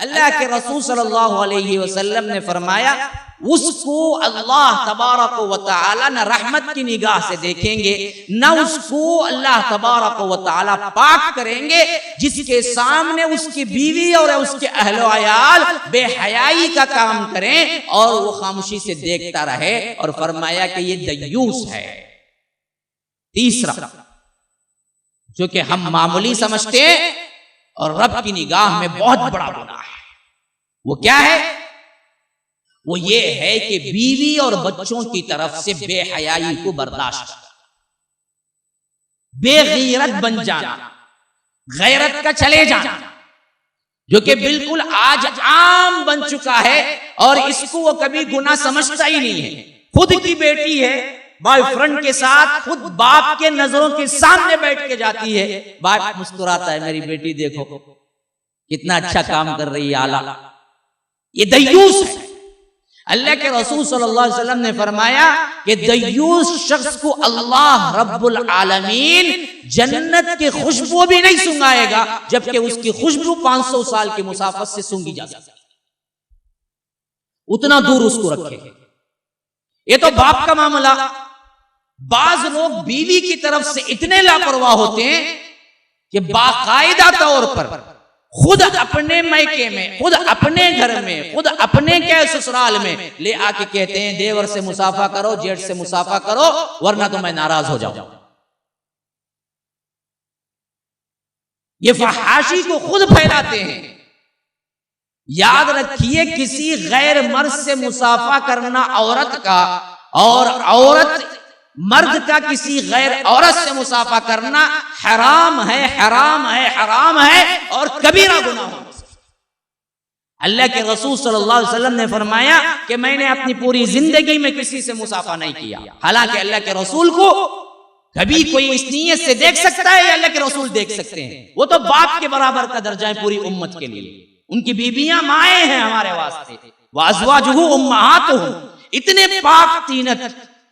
अल्लाह के रसूल सल्लल्लाहु अलैहि वसल्लम ने फरमाया उसको अल्लाह तबारक व तआला न रहमत की निगाह से देखेंगे, न उसको अल्लाह तबारक व तआला पाक करेंगे जिसके सामने उसकी बीवी और उसके अहलो अयाल बेहयाई का काम करें और वो खामोशी से देखता रहे। और फरमाया कि ये दय्यूस है। तीसरा जो कि हम मामूली समझते हैं और रब की निगाह में बहुत बड़ा गुनाह है, वो क्या है? वो ये है कि बीवी और बच्चों की तरफ से बेहयाई को बर्दाश्त करना, बेगैरत बन जाना, गैरत का चले जाना, जो कि बिल्कुल आज आम बन चुका है और इसको वो कभी गुनाह समझता ही नहीं है। खुद की बेटी है, बॉयफ्रेंड के साथ खुद बाप के नजरों के सामने बैठ के जाती है, बाप मुस्कुराता है, मेरी बेटी देखो कितना अच्छा काम कर रही है, आला। ये दय्यूस है। अल्लाह के रसूल सल्लल्लाहु अलैहि वसल्लम ने फरमाया कि दय्यूस शख्स को अल्लाह रब्बुल आलमीन जन्नत की खुशबू भी नहीं सूंघाएगा, जबकि उसकी खुशबू 500 साल की मुसाफत से सूंघी जा सकती है। उतना दूर उसको रखे। ये तो बाप का मामला। बाज लोग बीवी की तरफ से इतने लापरवाह होते हैं कि बाकायदा तौर पर खुद अपने मायके में, खुद अपने घर में, खुद अपने के ससुराल में ले आके कहते हैं देवर से मुसाफा करो, जेठ से मुसाफा करो, वरना तो मैं नाराज हो जाऊं। ये फहाशी को खुद फैलाते हैं। याद रखिए, किसी गैर मर्द से मुसाफा करना औरत का और औरत मर्द का किसी गैर औरत से मुसाफा करना हराम है, हराम है, हराम है और कबीरा गुनाह है। अल्लाह के रसूल सल्लल्लाहु अलैहि वसल्लम ने फरमाया कि मैंने अपनी पूरी जिंदगी में किसी से मुसाफा नहीं किया। हालांकि अल्लाह के रसूल को कभी कोई इस नीयत से देख सकता है या अल्लाह के रसूल देख सकते हैं, वो तो बाप के बराबर का दर्जा है पूरी उम्मत के लिए। उनकी बीबियां माएँ हैं हमारे वास्ते। वाज़वाजुहु उम्महातुहुम, इतने पाक तीनत,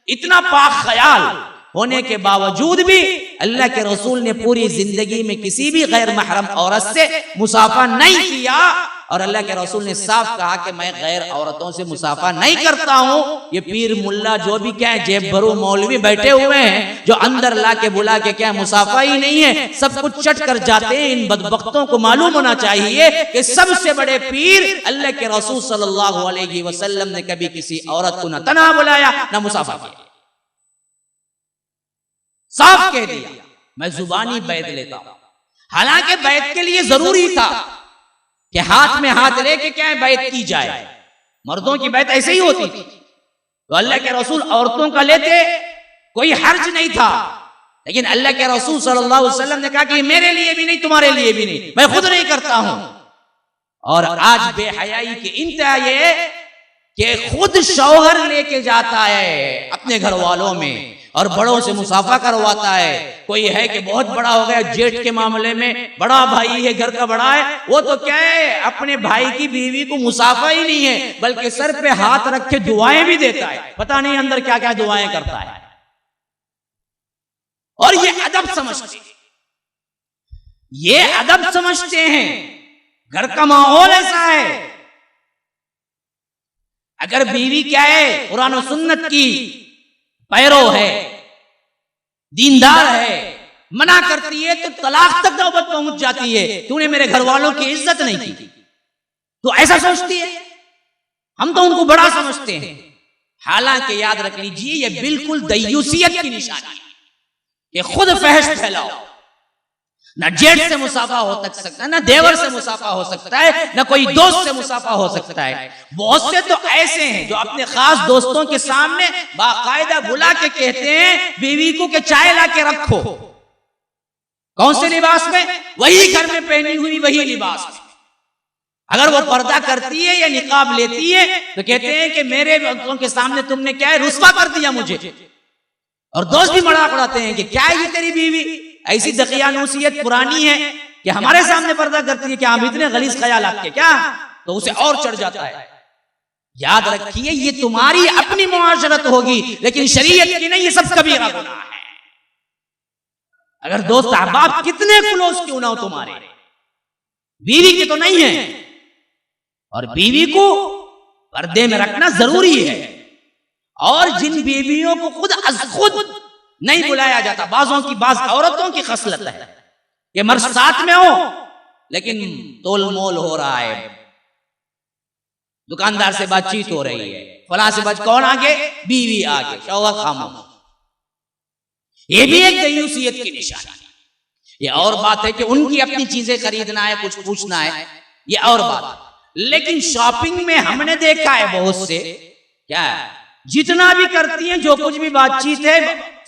इतना पाक ख्याल होने के बावजूद भी अल्लाह के रसूल ने पूरी जिंदगी में किसी भी गैर महरम औरत से मुसाफा नहीं किया। और अल्लाह के रसूल ने साफ कहा कि मैं गैर औरतों से मुसाफा नहीं करता हूं। ये पीर मुल्ला जो भी क्या है, जेब भरू मौलवी बैठे हुए हैं जो अंदर ला के बुला के क्या मुसाफा ही नहीं है, सब कुछ चट कर जाते हैं। इन बदबख्तों को मालूम होना चाहिए कि सबसे बड़े पीर अल्लाह के रसूल सल्लल्लाहु अलैहि वसल्लम ने कभी किसी औरत को न तना बुलाया न मुसाफा किया। साफ कह दिया, मैं जुबानी बैत लेता हूं। हालांकि बैत के लिए जरूरी था कि हाथ में हाथ लेके क्या बैत की जाए। मर्दों की बैत ऐसे ही होती थी, तो अल्लाह के रसूल औरतों का लेते, कोई हर्ज नहीं था। लेकिन अल्लाह के रसूल सल्लल्लाहु अलैहि वसल्लम ने कहा कि मेरे लिए भी नहीं, तुम्हारे लिए भी नहीं, मैं खुद नहीं करता हूं। और आज बेहयाई की इंतहा ये कि खुद शौहर लेके जाता है अपने घर वालों में और बड़ों से मुसाफा करवाता है। कोई है कि बहुत बड़ा हो गया, जेठ के मामले में बड़ा भाई है, घर का बड़ा है, वो तो क्या है अपने भाई की बीवी को मुसाफा ही नहीं है, बल्कि सर पे हाथ रख के दुआएं भी देता है। पता नहीं अंदर क्या क्या दुआएं करता है। और ये अदब समझते हैं, ये अदब समझते हैं। घर का माहौल ऐसा है, अगर बीवी क्या है कुरान और सुन्नत की पैरो है, दीनदार है, मना करती है तो तलाक तक नौबत पहुंच जाती है, तूने मेरे घर वालों की इज्जत नहीं की, तो ऐसा सोचती है। हम तो उनको बड़ा समझते हैं। हालांकि याद रख लीजिए, यह बिल्कुल दय्यूसियत की निशानी है कि खुद फहश फैलाओ। न जेठ से मुसाफा हो सकता है, न देवर से मुसाफा हो सकता है, न कोई दोस्त से मुसाफा हो सकता है। बहुत से तो ऐसे हैं जो अपने खास दोस्तों के सामने बाकायदा बुला के कहते हैं बीवी को कि चाय ला के रखो। कौन से लिबास में? वही घर में पहनी हुई वही लिबास में। अगर वो पर्दा करती है या निकाब लेती है तो कहते हैं कि मेरे दोस्तों के सामने तुमने क्या है रुस्वा कर दिया मुझे। और दोस्त भी मजाक उड़ाते हैं कि क्या है ये तेरी बीवी ऐसी दकियानूसियत पुरानी है कि हमारे सामने पर्दा करती है, क्या हम इतने गलीज ख्याल आपके क्या, तो उसे और चढ़ जाता है। याद रखिए, ये तुम्हारी अपनी मुआशरत होगी लेकिन शरीयत की नहीं, ये सब कबीरा गुनाह है। अगर दोस्त अहबाब कितने क्लोज क्यों ना हो तुम्हारे, बीवी के तो नहीं है, और बीवी को पर्दे में रखना जरूरी है। और जिन बीवियों को खुद नहीं बुलाया जाता, बाज औरतों की खसलत है कि मर्द साथ में हो लेकिन तोल मोल हो रहा है, दुकानदार से बातचीत हो रही है, फला से बात, कौन आगे? बीवी आगे, शौहर खामोश। ये भी एक दयूसियत की निशानी है। ये और बात है कि उनकी अपनी चीजें खरीदना है, कुछ पूछना है, ये और बात है। लेकिन शॉपिंग में हमने देखा है बहुत से क्या है, जितना भी करती हैं, जो कुछ भी बातचीत है,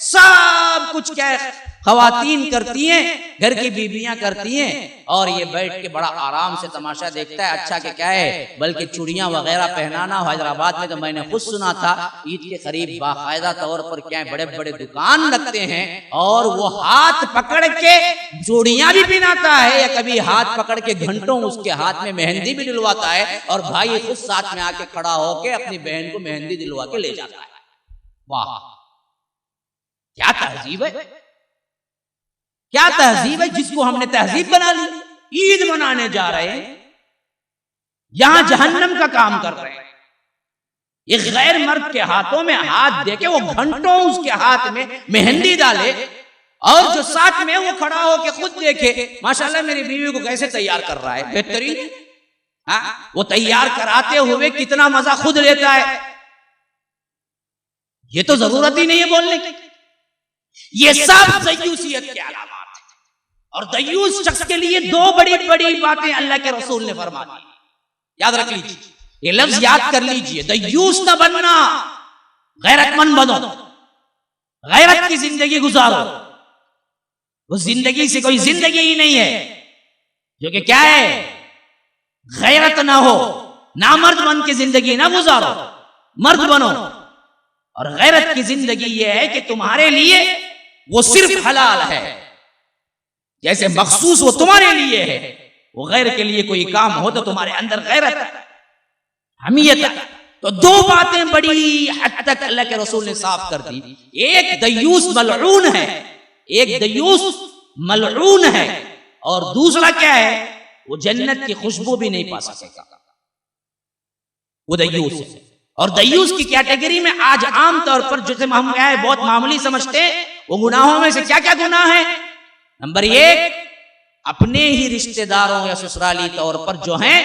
सब कुछ क्या है खवातीन करती हैं, घर की बीबियां करती हैं, और ये बैठ के बड़ा आराम से तमाशा देखता है। अच्छा के क्या है, बल्कि चूड़ियां वगैरह पहनाना। हैदराबाद में तो मैंने खुद सुना था, ईद के करीब बाकायदा तौर पर क्या है बड़े बड़े दुकान लगते हैं, और वो हाथ पकड़ के चूड़ियां भी पहनाता है, या कभी हाथ पकड़ के घंटों उसके हाथ में मेहंदी भी दिलवाता है, और भाई खुद साथ में आके खड़ा होके अपनी बहन को मेहंदी दिलवा के ले जाता है। वाह, क्या तहजीब है, क्या तहजीब है, जिसको हमने तहजीब बना ली। ईद मनाने जा रहे हैं, यहां जहन्नम का काम कर रहे हैं। ये गैर मर्द के हाथों में हाथ देके वो घंटों उसके हाथ में मेहंदी डाले, और जो साथ में वो खड़ा हो के खुद देखे माशाल्लाह मेरी बीवी को कैसे तैयार कर रहा है, बेहतरीन। हाँ, वो तैयार कराते हुए कितना मजा खुद लेता है, ये तो जरूरत ही नहीं है बोलने की। ये सब दयूसियत के अलावा, और दयूस शख्स के लिए दो बड़ी बड़ी बातें अल्लाह के रसूल ने फरमा दी, याद रख लीजिए, ये लफ्ज याद कर लीजिए। दयूस न बनना, गैरतमंद बनो, गैरत की जिंदगी गुजारो। उस जिंदगी से कोई जिंदगी ही नहीं है जो कि क्या है, गैरत ना हो, नामर्द बन के जिंदगी ना गुजारो, मर्द बनो। और गैरत की जिंदगी यह है कि तुम्हारे लिए वो सिर्फ हलाल है, जैसे मखसूस वो तुम्हारे लिए है, वो गैर के लिए कोई काम हो तो तुम्हारे अंदर गैरत है, हमियत है। तो दो बातें बड़ी हद तक अल्लाह के रसूल ने साफ कर दी। एक दयूस मलऊन है, एक दयूस मलऊन है, और दूसरा क्या है, वो जन्नत की खुशबू भी नहीं पा सकेगा, वो दयूस है। और दयूस की कैटेगरी में आज आम तौर पर जैसे हम क्या है बहुत मामूली समझते हैं, वो गुनाहों में से क्या क्या गुनाह है। नंबर एक, अपने ही रिश्तेदारों या ससुराली तौर पर जो हैं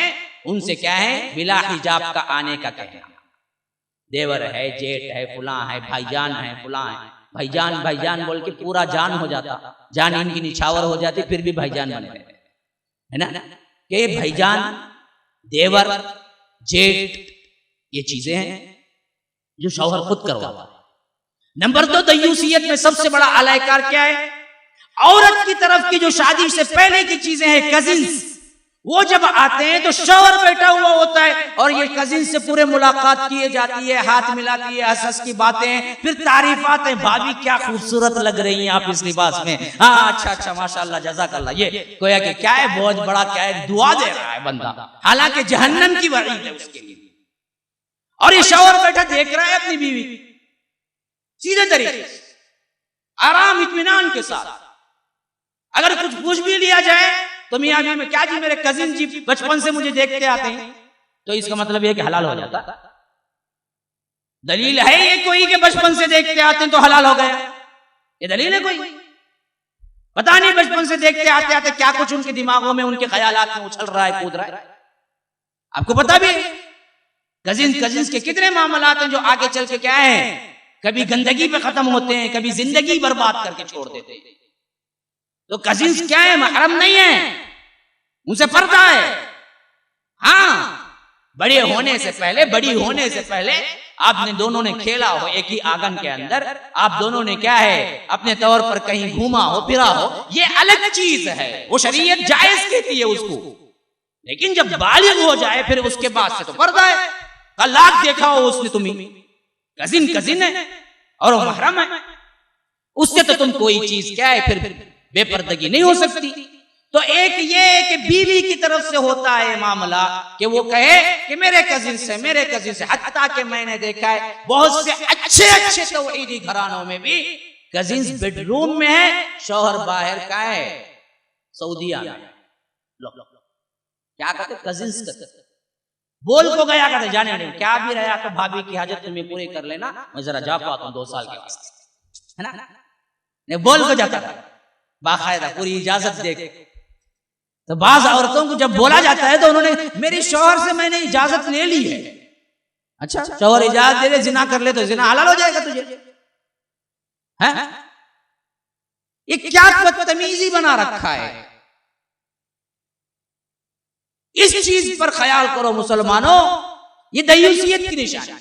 उनसे क्या है बिला हिजाब का आने का कहना। देवर है, जेठ है, फुला है, भाईजान है, फुला है, भाईजान भाईजान बोल के पूरा जान हो जाता, जान इनकी निछावर हो जाती, फिर भी भाईजान बन गए, है ना। कि भाईजान, देवर, जेठ, ये चीजें हैं जो शौहर खुद करवाता है। नंबर दो, दयूसियत में सबसे बड़ा अलायकार क्या है, औरत की तरफ की जो शादी से पहले की चीजें हैं, कजिन्स, वो जब आते हैं तो शौहर बैठा हुआ होता है, और ये कजिन्स से पूरे मुलाकात किए जाती है, हाथ मिलाती है, हंस की बातें, फिर तारीफात है, भाभी क्या खूबसूरत लग रही हैं आप इस लिबास में, हाँ अच्छा अच्छा माशाल्लाह जज़ाकल्लाह। ये गोया कि क्या है, बहुत बड़ा क्या है, दुआ दे रहा है बंदा, हालांकि जहन्नम की वईद है उसके लिए। और ये शौहर बैठा देख रहा है अपनी बीवी सीधे तरीके से, आराम इत्मीनान के साथ। अगर कुछ पूछ भी लिया जाए तो मियां बीवी में, क्या जी मेरे कजिन जी बचपन से मुझे देखते आते हैं, तो इसका मतलब यह कि हलाल हो जाता। दलील है ये कोई कि बचपन से देखते आते हैं तो हलाल हो गया, ये दलील है कोई? पता नहीं बचपन से देखते आते आते क्या कुछ उनके दिमागों में, उनके ख्यालात में उछल रहा है, कूद रहा है। आपको पता भी कजिन्स के कितने मामलात हैं जो आगे चल के क्या है, कभी गंदगी पे खत्म होते हैं, कभी जिंदगी बर्बाद करके छोड़ देते हैं। तो कजिन्स क्या है, महरम नहीं है, उनसे पर्दा है। हाँ, बड़े होने से पहले, बड़ी होने से पहले आपने दोनों ने खेला हो एक ही आंगन के अंदर, आप दोनों ने क्या है अपने तौर पर कहीं घूमा हो, फिरा हो, ये अलग चीज है, वो शरीयत जायज कहती है उसको। लेकिन जब बालिग हो जाए फिर उसके बाद से तो पर्दा है, तलाक देखा हो उसने, तुम्हें कजिन है और वो महरम है, उससे तो तुम कोई चीज क्या है फिर बेपर्दगी नहीं हो सकती। तो एक ये कि बीवी की तरफ से होता है मामला कि वो कहे कि मेरे कजिन से, मेरे कजिन से, हत्ता कि मैंने देखा है बहुत से अच्छे अच्छे तौहीदी घरानों में भी कजिन्स बेडरूम में है, शौहर बाहर का है सऊदीया में। क्या कहते कजिन्स कहते, बोल को गया करते जाने नहीं क्या भी रहा तो भाभी की हाजत तुम्हें पूरी कर लेना, मैं जरा जा पाता हूँ 2 साल के वास्ते, है ना। नहीं बोल को जाता था बाकायदा पूरी इजाजत दे। तो बाज औरतों को जब बोला जाता है तो उन्होंने मेरे शौहर से मैंने इजाजत ले ली है। अच्छा शौहर इजाजत दे ले जिना कर ले तो जिना हलाल हो जाएगा तुझे, हैं? ये क्या बदतमीजी बना रखा है। इस चीज पर ख्याल करो मुसलमानों, ये दयूसियत की निशानी।